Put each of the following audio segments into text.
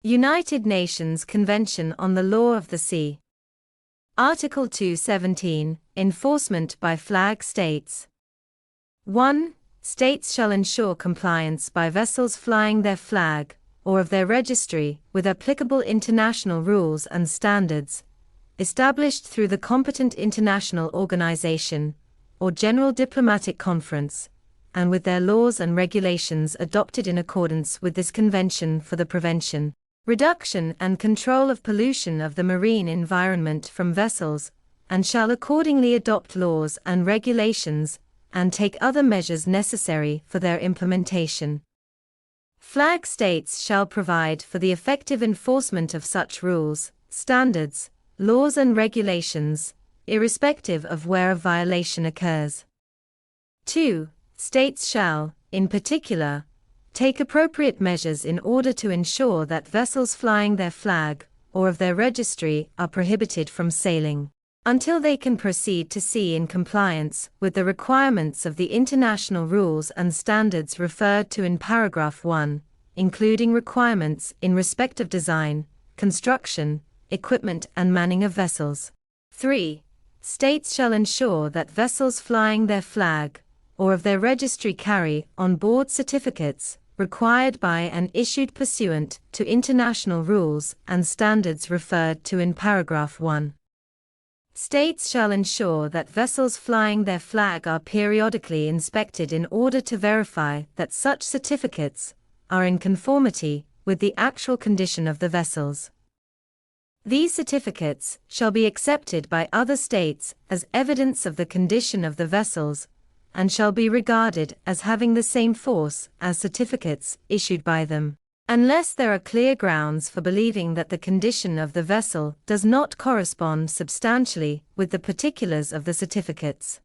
United Nations Convention on the Law of the Sea. Article 217. Enforcement by flag states. 1. States shall ensure compliance by vessels flying their flag, or of their registry, with applicable international rules and standards, established through the competent international organization, or general diplomatic conference, and with their laws and regulations adopted in accordance with this convention for the prevention, reduction and control of pollution of the marine environment from vessels, and shall accordingly adopt laws and regulations, and take other measures necessary for their implementation. Flag states shall provide for the effective enforcement of such rules, standards, laws and regulations, irrespective of where a violation occurs. 2. States shall, in particular, take appropriate measures in order to ensure that vessels flying their flag, or of their registry, are prohibited from sailing, until they can proceed to sea in compliance with the requirements of the international rules and standards referred to in paragraph 1, including requirements in respect of design, construction, equipment and manning of vessels. 3. States shall ensure that vessels flying their flag, or of their registry carry on board certificates, required by and issued pursuant to international rules and standards referred to in paragraph 1. States shall ensure that vessels flying their flag are periodically inspected in order to verify that such certificates are in conformity with the actual condition of the vessels. These certificates shall be accepted by other states as evidence of the condition of the vessels, and shall be regarded as having the same force as certificates issued by them, unless there are clear grounds for believing that the condition of the vessel does not correspond substantially with the particulars of the certificates.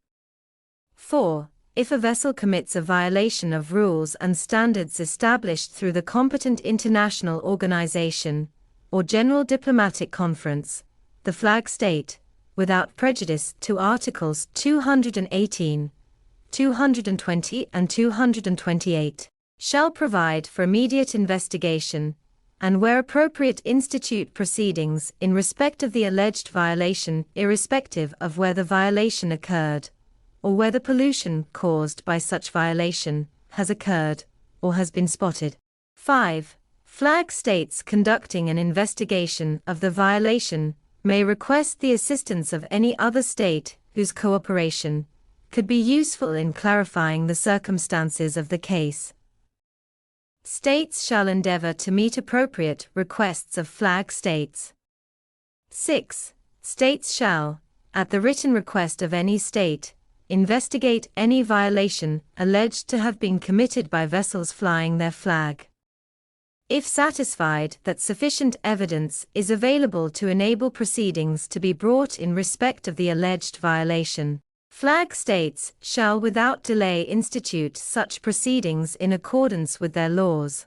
4. If a vessel commits a violation of rules and standards established through the competent international organization, or general diplomatic conference, the flag state, without prejudice to Articles 218, 220 and 228, shall provide for immediate investigation, and where appropriate institute proceedings in respect of the alleged violation irrespective of where the violation occurred, or where the pollution caused by such violation has occurred, or has been spotted. 5. Flag states conducting an investigation of the violation may request the assistance of any other state whose cooperation could be useful in clarifying the circumstances of the case. States shall endeavor to meet appropriate requests of flag states. 6. States shall, at the written request of any state, investigate any violation alleged to have been committed by vessels flying their flag. If satisfied that sufficient evidence is available to enable proceedings to be brought in respect of the alleged violation, flag states shall without delay institute such proceedings in accordance with their laws.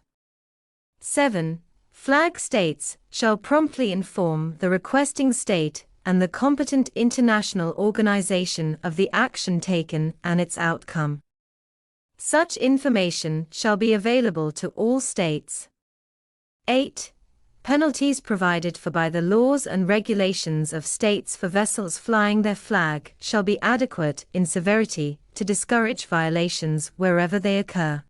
7. Flag states shall promptly inform the requesting state and the competent international organization of the action taken and its outcome. Such information shall be available to all states. 8. Penalties provided for by the laws and regulations of states for vessels flying their flag shall be adequate in severity to discourage violations wherever they occur.